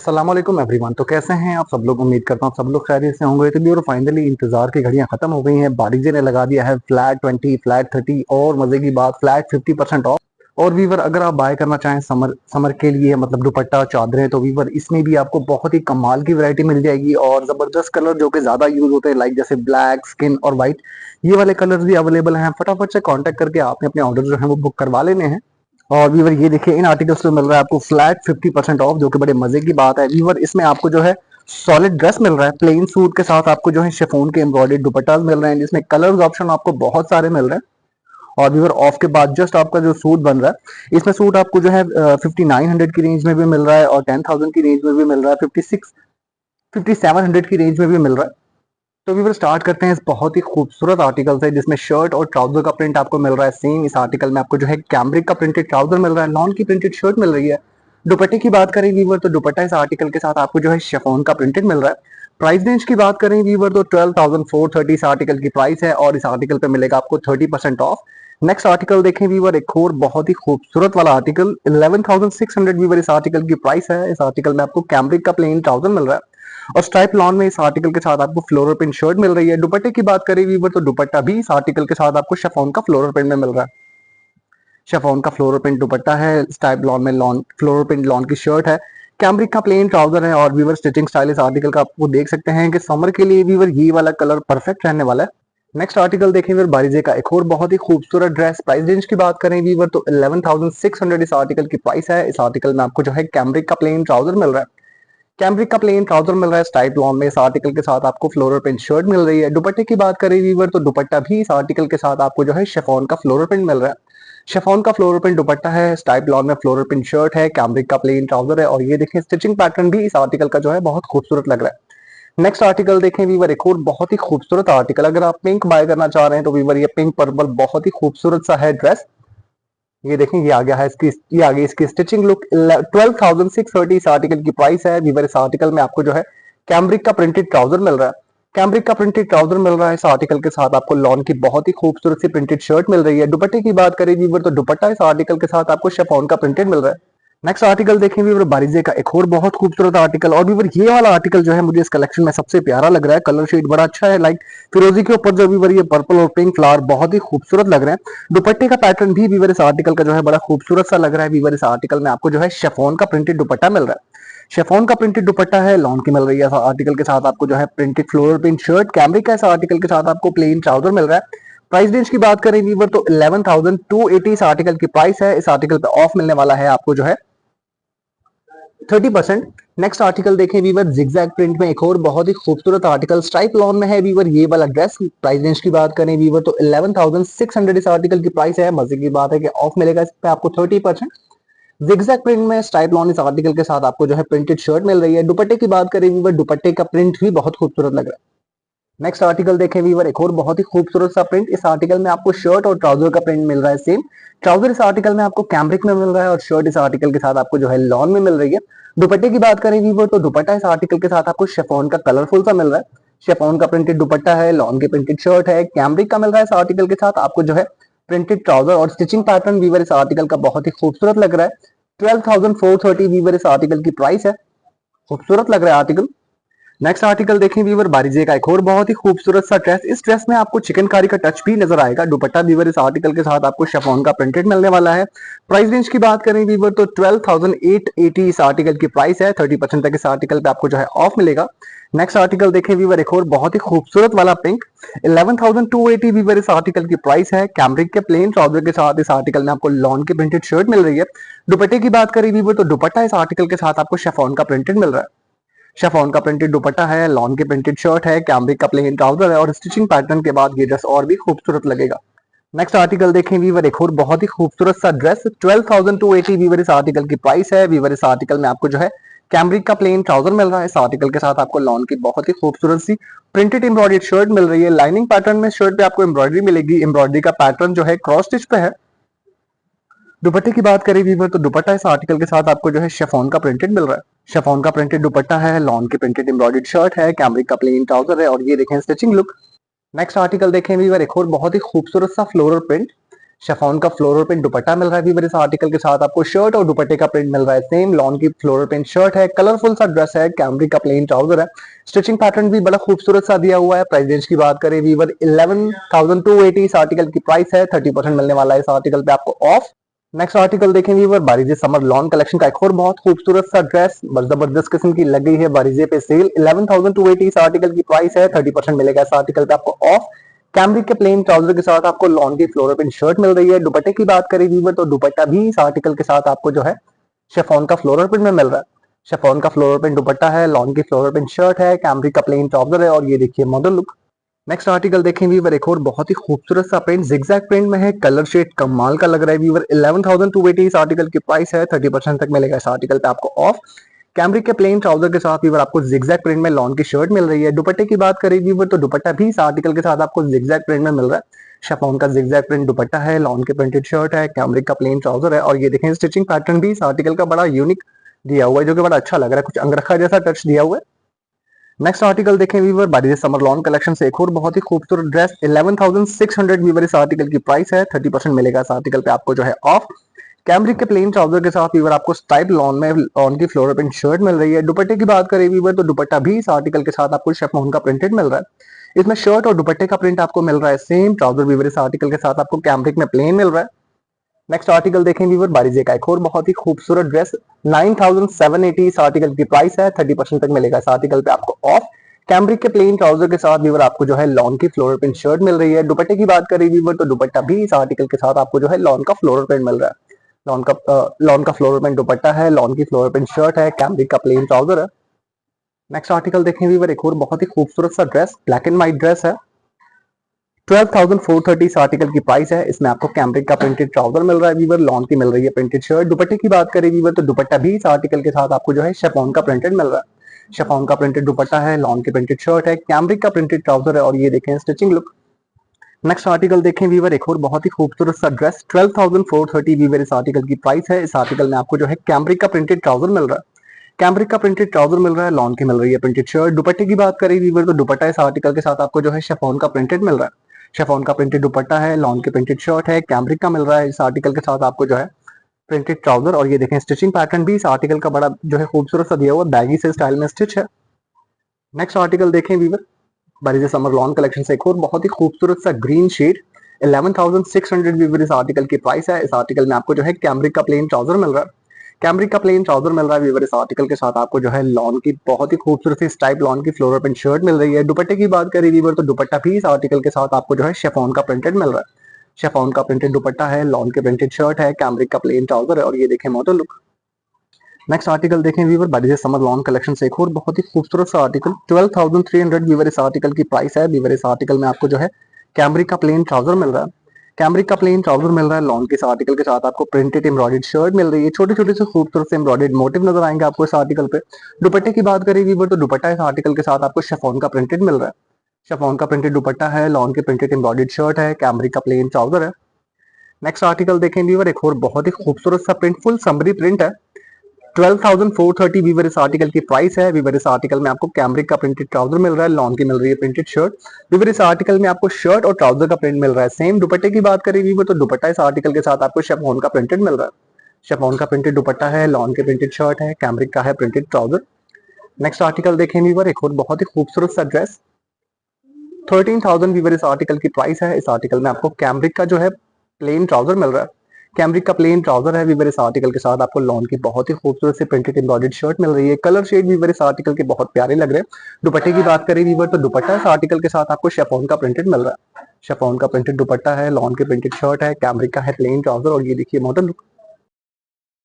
अस्सलाम वालेकुम एवरीवन। तो कैसे हैं आप सब लोग? उम्मीद करता हूँ सब लोग खैरियत से होंगे। तो भी और फाइनली इंतजार की घड़ियां खत्म हो गई हैं। बारिजे ने लगा दिया है फ्लैट 20, फ्लैट 30 और मजे की बात फ्लैट 50% ऑफ। और वीवर अगर आप बाय करना चाहें समर समर के लिए मतलब दुपट्टा चादरें, तो वीवर इसमें भी आपको बहुत ही कमाल की वैरायटी मिल जाएगी और जबरदस्त कलर जो कि ज्यादा यूज होते हैं लाइक जैसे ब्लैक, स्किन और व्हाइट, ये वाले कलर्स भी अवेलेबल हैं। फटाफट से कांटेक्ट करके आपने अपने ऑर्डर जो है वो बुक करवा लेने हैं। और वीवर ये देखिए इन आर्टिकल्स में मिल रहा है आपको फ्लैट 50% ऑफ, जो कि बड़े मजे की बात है। वीवर इसमें आपको जो है सॉलिड ड्रेस मिल रहा है, प्लेन सूट के साथ आपको जो है शिफॉन के एम्ब्रॉयडर्ड दुपट्टास मिल रहे हैं, जिसमें कलर्स ऑप्शन आपको बहुत सारे मिल रहे हैं। और वीवर ऑफ के बाद जस्ट आपका जो सूट बन रहा है, इसमें सूट आपको जो है 5900 की रेंज में भी मिल रहा है और 10,000 की रेंज में भी मिल रहा है, 5700 की रेंज में भी मिल रहा है। तो वीवर स्टार्ट करते हैं इस बहुत ही खूबसूरत आर्टिकल से, जिसमें शर्ट और ट्राउजर का प्रिंट आपको मिल रहा है सेम। इस आर्टिकल में आपको जो है कैमरिक का प्रिंटेड ट्राउजर मिल रहा है, लॉन की प्रिंटेड शर्ट मिल रही है। दुपट्टे की बात करें वीवर, तो दुपट्टा इस आर्टिकल के साथ आपको जो है शिफॉन का प्रिंटेड मिल रहा है। प्राइस रेंज की बात करें वीवर, तो 12,430 इस आर्टिकल की प्राइस है और इस आर्टिकल पे मिलेगा आपको 30% ऑफ। नेक्स्ट आर्टिकल देखें वीवर, एक और बहुत ही खूबसूरत वाला आर्टिकल 11,600 वीवर इस आर्टिकल की प्राइस है। इस आर्टिकल में आपको कैमरिक का प्लेन ट्राउजर मिल रहा है और स्ट्राइप लॉन में इस आर्टिकल के साथ आपको फ्लोरल प्रिंट शर्ट मिल रही है। दुपट्टे की बात करें वीवर, तो दुपट्टा भी इस आर्टिकल के साथ आपको शिफॉन का फ्लोरल प्रिंट में मिल रहा है। शिफॉन का फ्लोरल प्रिंट दुपट्टा है, स्ट्राइप लॉन में लॉन फ्लोरल प्रिंट लॉन की शर्ट है, कैमरिक का प्लेन ट्राउजर है। और वीवर स्टिचिंग स्टाइल इस आर्टिकल का आपको देख सकते हैं कि समर के लिए वीवर ये वाला कलर परफेक्ट रहने वाला है। नेक्स्ट आर्टिकल देखें वीवर, बारिजे का एक और बहुत ही खूबसूरत ड्रेस। प्राइस रेंज की बात करें वीवर, तो 11,600 इस आर्टिकल की प्राइस है। इस आर्टिकल में आपको जो है कैमरिक का प्लेन ट्राउजर मिल रहा है, कैमरिक का प्लेन ट्राउजर मिल रहा है स्ट्राइप लॉन में। इस आर्टिकल के साथ आपको फ्लोरल प्रिंट शर्ट मिल रही है। दुपट्टे की बात करें वीवर, तो दुपट्टा भी इस आर्टिकल के साथ आपको जो है शिफॉन का फ्लोरल प्रिंट मिल रहा है। शिफॉन का फ्लोरल प्रिंट दुपट्टा है, स्ट्राइप लॉन में फ्लोरल प्रिंट शर्ट है, कैमरिक का प्लेन ट्राउजर है। और ये देखें स्टिचिंग पैटर्न भी इस आर्टिकल का जो है बहुत खूबसूरत लग रहा है। नेक्स्ट आर्टिकल देखें वीवर, एक और बहुत ही खूबसूरत आर्टिकल। अगर आप पिंक बाय करना चाह रहे हैं तो वीवर ये पिंक पर्पल बहुत ही खूबसूरत सा है ड्रेस। ये देखें ये आ गया है इसकी, ये आ गई इसकी स्टिचिंग लुक। 12,630 इस आर्टिकल की प्राइस है। वीवर इस आर्टिकल में आपको जो है कैमरिक का प्रिंटेड ट्राउजर मिल रहा है, कैमरिक का प्रिंटेड ट्राउजर मिल रहा है। इस आर्टिकल के साथ आपको लॉन की बहुत ही खूबसूरत सी प्रिंटेड शर्ट मिल रही है। दुपट्टे की बात करें वीवर, तो दुपट्टा इस आर्टिकल के साथ आपको शिफॉन का प्रिंटेड मिल रहा है। नेक्स्ट आर्टिकल देखें वीवर, बारिजे का एक और बहुत खूबसूरत आर्टिकल। और वीवर ये वाला आर्टिकल जो है मुझे इस कलेक्शन में सबसे प्यारा लग रहा है। कलर शेड बड़ा अच्छा है, लाइक फिरोजी के ऊपर जो वीवर ये पर्पल और पिंक फ्लावर बहुत ही खूबसूरत लग रहे हैं। दुपट्टे का पैटर्न भी वीवर इस आर्टिकल का जो है बड़ा खूबसूरत सा लग रहा है। वीवर इस आर्टिकल में आपको जो है शिफॉन का प्रिंटेड दुपट्टा मिल रहा है, शिफॉन का प्रिंटेड दुपट्टा है, लॉन की मिल रही है। आर्टिकल के साथ आपको जो है printed floral print shirt, cambric का इस आर्टिकल के साथ आपको प्लेन ट्राउजर मिल रहा है। प्राइस रेंज की बात करें वीवर, तो 11,280 इस आर्टिकल की प्राइस है। इस आर्टिकल पे ऑफ मिलने वाला है आपको जो है 30%। नेक्स्ट आर्टिकल देखें वीवर, जिगजैग प्रिंट में एक और बहुत ही खूबसूरत आर्टिकल स्ट्राइप लॉन में है वीवर ये वाला ड्रेस। प्राइस रेंज की बात करें वीवर, तो 11,600 इस आर्टिकल की प्राइस है। मजे की बात है कि ऑफ मिलेगा इस पे आपको 30%। जिगजैग प्रिंट में स्ट्राइप लॉन इस आर्टिकल के साथ आपको जो है प्रिंटेड शर्ट मिल रही है। दुपट्टे की बात करें वीवर, दुपट्टे का प्रिंट भी बहुत खूबसूरत लग रहा है। नेक्स्ट आर्टिकल देखें वीवर, एक और बहुत ही खूबसूरत सा प्रिंट। इस आर्टिकल में आपको शर्ट और ट्राउजर का प्रिंट मिल रहा है सेम। ट्राउजर इस आर्टिकल में आपको कैमरिक में मिल रहा है और शर्ट इस आर्टिकल के साथ आपको जो है लॉन में मिल रही है। दुपट्टे की बात करें वीवर, तो दुपट्टा इस आर्टिकल के साथ आपको शिफॉन का कलरफुल सा मिल रहा है। शिफॉन का प्रिंटेड दुपट्टा है, लॉन की प्रिंटेड शर्ट है, कैमरिक का मिल रहा है। इस आर्टिकल के साथ आपको जो है प्रिंटेड ट्राउजर और स्टिचिंग पैटर्न वीवर इस आर्टिकल का बहुत ही खूबसूरत लग रहा है। 12,430 वीवर इस आर्टिकल की प्राइस है। खूबसूरत लग रहा है आर्टिकल। नेक्स्ट आर्टिकल देखें वीवर, बारिजे का एक और बहुत ही खूबसूरत सा ड्रेस। इस ड्रेस में आपको चिकनकारी का टच भी नजर आएगा। दुपट्टा वीवर इस आर्टिकल के साथ आपको शिफॉन का प्रिंटेड मिलने वाला है। प्राइस रेंज की बात करें वीवर, तो 12,880 इस आर्टिकल की प्राइस है। 30% तक इस आर्टिकल पे आपको जो है ऑफ मिलेगा। नेक्स्ट आर्टिकल देखें वीवर, एक और बहुत ही खूबसूरत वाला पिंक। 11,280 वीवर इस आर्टिकल की प्राइस है। कैमरिक के प्लेन ट्राउजर के साथ इस आर्टिकल में आपको लॉन की प्रिंटेड शर्ट मिल रही है। दुपट्टे की बात करें वीवर, तो दुपट्टा इस आर्टिकल के साथ आपको शिफॉन का प्रिंटेड मिल रहा है। शिफॉन का प्रिंटेड दुपट्टा है, लॉन की प्रिंटेड शर्ट है, कैमरिक का प्लेन ट्राउजर है और स्टिचिंग पैटर्न के बाद ये ड्रेस और भी खूबसूरत लगेगा। नेक्स्ट आर्टिकल देखें वीवर, एक और बहुत ही खूबसूरत सा ड्रेस। 12,280 वीवर इस आर्टिकल की प्राइस है। वीवर इस आर्टिकल में आपको जो है कैमरिक का प्लेन ट्राउजर मिल रहा है। इस आर्टिकल के साथ आपको लॉन की बहुत ही खूबसूरत सी प्रिंटेड एम्ब्रॉयडर्ड शर्ट मिल रही है। लाइनिंग पैटर्न में शर्ट पे आपको एम्ब्रॉयडरी मिलेगी। एम्ब्रॉयडरी का पैटर्न जो है क्रॉस स्टिच पे है। दुपट्टे की बात करें वीवर, तो दुपट्टा इस आर्टिकल के साथ आपको जो है शिफॉन का प्रिंटेड मिल रहा है। शिफॉन का प्रिंटेड दुपट्टा है, लॉन की प्रिंटेड एम्ब्रॉयडर्ड शर्ट है, कैमरिक का प्लेन ट्राउजर है और ये देखें स्टिचिंग लुक। नेक्स्ट आर्टिकल देखें वीवर, एक और बहुत ही खूबसूरत सा फ्लोरल प्रिंट। शिफॉन का फ्लोरल प्रिंट दुपट्टा मिल रहा है वीवर इस आर्टिकल के साथ आपको शर्ट और दुपट्टे का प्रिंट मिल रहा है सेम लॉन की फ्लोरल प्रिंट शर्ट है, कलरफुल सा ड्रेस है, कैमरिक का प्लेन ट्राउजर है, स्टिचिंग पैटर्न भी बड़ा खूबसूरत सा दिया हुआ है। प्राइस रेंज की बात करें वीवर 11,280 इस आर्टिकल की प्राइस है, 30% मिलने वाला है इस आर्टिकल पे आपको ऑफ। नेक्स्ट आर्टिकल देखें वीवर बारीजे समर लॉन कलेक्शन का एक और बहुत खूबसूरत सा ड्रेस जबरदस्त किस्म की लग गई है बारीजे पे सेल। 11,280 इस आर्टिकल की प्राइस है, 30% मिलेगा इस आर्टिकल पे आपको ऑफ। कैमरिक के प्लेन ट्राउजर के साथ आपको लॉन की फ्लोरल प्रिंट शर्ट मिल रही है। दुपट्टे की बात करें वीवर तो दुपट्टा भी इस आर्टिकल के साथ आपको जो है शिफॉन का फ्लोरल प्रिंट में मिल रहा है। शिफॉन का फ्लोरल प्रिंट दुपट्टा है, लॉन की फ्लोरल प्रिंट शर्ट है, कैमरिक का प्लेन ट्राउजर है और ये देखिए मॉडल लुक। नेक्स्ट आर्टिकल देखें वीवर एक और बहुत ही खूबसूरत सा प्रिंट जिगजैग प्रिंट में है, कलर शेड कमाल का लग रहा है वीवर। 11,280 इस आर्टिकल की प्राइस है, 30% तक मिलेगा इस आर्टिकल पे आपको ऑफ। कैमरिक के प्लेन ट्राउजर के साथ वीवर आपको जिगजैग प्रिंट में लॉन की शर्ट मिल रही है। दुपट्टे की बात करें वीवर तो दुपट्टा भी इस आर्टिकल के साथ आपको जिगजैग प्रिंट में मिल रहा है। शिफॉन का जिगजैग प्रिंट दुपट्टा है, लॉन की प्रिंटेड शर्ट है, कैमरिक का प्लेन ट्राउजर है और ये देखें स्टिचिंग पैटर्न भी इस आर्टिकल का बड़ा यूनिक दिया हुआ है जो कि बड़ा अच्छा लग रहा है, कुछ अंगरखा जैसा टच दिया हुआ है। नेक्स्ट आर्टिकल देखें वीवर बारीजे समर लॉन कलेक्शन से एक और बहुत ही खूबसूरत ड्रेस। 11,600 वीवर इस आर्टिकल की प्राइस है, 30% मिलेगा इस आर्टिकल पे आपको जो है ऑफ। कैमरिक के प्लेन ट्राउजर के साथ वीवर आपको स्टाइप लॉन में लॉन की फ्लोरल प्रिंट शर्ट मिल रही है। दुपट्टे की बात करें वीवर तो दुपट्टा भी इस आर्टिकल के साथ आपको शिफॉन का प्रिंटेड मिल रहा है। इसमें शर्ट और दुपट्टे का प्रिंट आपको मिल रहा है सेम। ट्राउजर वीवर इस आर्टिकल के साथ आपको कैमरिक में प्लेन मिल रहा है। नेक्स्ट आर्टिकल देखें वीवर बारीजे का एक और बहुत ही खूबसूरत ड्रेस। 9,780 इस आर्टिकल की प्राइस है, 30% तक मिलेगा इस आर्टिकल पे आपको ऑफ। कैमरिक के प्लेन ट्राउजर के साथ वीवर आपको जो है लॉन की फ्लोरल प्रिंट शर्ट मिल रही है। दुपट्टे की बात करें वीवर तो दुपट्टा भी इस आर्टिकल के साथ आपको जो है लॉन का फ्लोरल प्रिंट मिल रहा है। लॉन का फ्लोरल प्रिंट दुपट्टा है, लॉन की फ्लोरल प्रिंट शर्ट है, कैमरिक का प्लेन ट्राउजर है। नेक्स्ट आर्टिकल देखें वीवर एक और बहुत ही खूबसूरत सा dress, black and white dress है। 12,430 इस आर्टिकल की प्राइस है। इसमें आपको कैमरिक का प्रिंटेड ट्राउजर मिल रहा है वीवर, लॉन की मिल रही है प्रिंटेड शर्ट। दुपट्टे की बात करें वीवर तो दुपट्टा भी इस आर्टिकल के साथ आपको जो है शिफॉन का प्रिंटेड मिल रहा है। शिफॉन का प्रिंटेड दुपट्टा है, लॉन की प्रिंटेड शर्ट है, कैमरिक का प्रिंटेड ट्राउजर है और ये देखें स्टिचिंग लुक। नेक्स्ट आर्टिकल देखें वीवर एक और बहुत ही खूबसूरत सा ड्रेस। 12,430 वीवर इस आर्टिकल की प्राइस है। इस आर्टिकल में आपको जो है कैमरिक का प्रिंटेड ट्राउजर मिल रहा है। कैमरिक का प्रिंटेड ट्राउजर मिल रहा है, लॉन की मिल रही है प्रिंटेड शर्ट। दुपट्टे की बात करें वीवर तो दुपट्टा इस आर्टिकल के साथ आपको जो है शिफॉन का प्रिंटेड मिल रहा है। शिफॉन का प्रिंटेड दुपट्टा है, लॉन की प्रिंटेड शर्ट है, कैमरिक का मिल रहा है इस आर्टिकल के साथ आपको जो है प्रिंटेड ट्राउजर और ये देखें स्टिचिंग पैटर्न भी इस आर्टिकल का बड़ा जो है खूबसूरत सा दिया हुआ, बैगी से स्टाइल में स्टिच है। नेक्स्ट आर्टिकल देखें वीवर बारीजे समर लॉन कलेक्शन से एक और बहुत ही खूबसूरत सा ग्रीन शेड। 11,600 वीवर इस आर्टिकल की प्राइस है। इस आर्टिकल में आपको जो है कैमरिक का प्लेन ट्राउजर मिल रहा है। कैमरिक का प्लेन ट्राउजर मिल रहा है वीवर इस आर्टिकल के साथ आपको जो है लॉन की बहुत ही खूबसूरत सी स्टाइप लॉन की फ्लोरल प्रिंट शर्ट मिल रही है। दुपट्टे की बात करें वीवर तो दुपट्टा भी इस आर्टिकल के साथ आपको जो है शिफॉन का प्रिंटेड मिल रहा है। शिफॉन का प्रिंटेड दुपट्टा है, लॉन की प्रिंटेड शर्ट है, कैमरिक का प्लेन ट्राउजर है और ये देखें मॉडल लुक। नेक्स्ट आर्टिकल देखें वीवर बारीजे समर लॉन कलेक्शन से एक और बहुत ही खूबसूरत सा आर्टिकल। 12,300 वीवर इस आर्टिकल की प्राइस है। वीवर इस आर्टिकल में आपको जो है कैमरिक का प्लेन ट्राउजर मिल रहा है। कैमरिक का प्लेन ट्राउजर मिल रहा है, लॉन के इस आर्टिकल के साथ आपको प्रिंटेड एम्ब्रॉयडर्ड शर्ट मिल रही है। छोटे छोटे से खूबसूरत से एम्ब्रॉयडर्ड मोटिव नजर आएंगे आपको इस आर्टिकल पे। दुपट्टे की बात करें वीवर तो दुपट्टा इस आर्टिकल के साथ आपको शिफॉन का प्रिंटेड मिल रहा है। शिफॉन का प्रिंटेड दुपट्टा है, लॉन की प्रिंटेड एम्ब्रॉयडर्ड शर्ट है, कैमरिक का प्लेन ट्राउजर है। नेक्स्ट आर्टिकल देखें वीवर एक और बहुत ही खूबसूरत सा प्रिंट, फुल समरी प्रिंट है। 12,430 वीवर इस आर्टिकल की प्राइस है। वीवर इस आर्टिकल में आपको कैमरिक का प्रिंटेड ट्राउजर मिल रहा है, लॉन की मिल रही है प्रिंटेड शर्ट। वीवर इस आर्टिकल में आपको शर्ट और ट्राउजर का प्रिंट मिल रहा है सेम। दुपट्टे की बात करें वीवर तो दुपट्टा इस आर्टिकल के साथ आपको शिफॉन का प्रिंटेड मिल रहा है। शिफॉन का प्रिंटेड दुपट्टा है, लॉन की प्रिंटेड शर्ट है, कैमरिक का है प्रिंटेड ट्राउजर। नेक्स्ट आर्टिकल देखें वीवर एक और बहुत ही खूबसूरत सा ड्रेस। 13,000 वीवर इस आर्टिकल की प्राइस है। इस आर्टिकल में आपको कैमरिक का जो है प्लेन ट्राउजर मिल रहा है। कैमरिक का प्लेन ट्राउजर है वीवर इस आर्टिकल के साथ आपको लॉन की बहुत ही खूबसूरत से प्रिंटेड एम्ब्रॉयडर्ड शर्ट मिल रही है। कलर शेड वीवर इस आर्टिकल के बहुत प्यारे लग रहे हैं। दुपट्टे की बात करें वीवर तो दुपट्टा इस आर्टिकल के साथ आपको शिफॉन का प्रिंटेड मिल रहा है। शिफॉन का प्रिंटेड दुपट्टा है, लॉन की प्रिंटेड शर्ट है, कैमरिक का है प्लेन ट्राउजर और ये देखिए मॉडल लुक।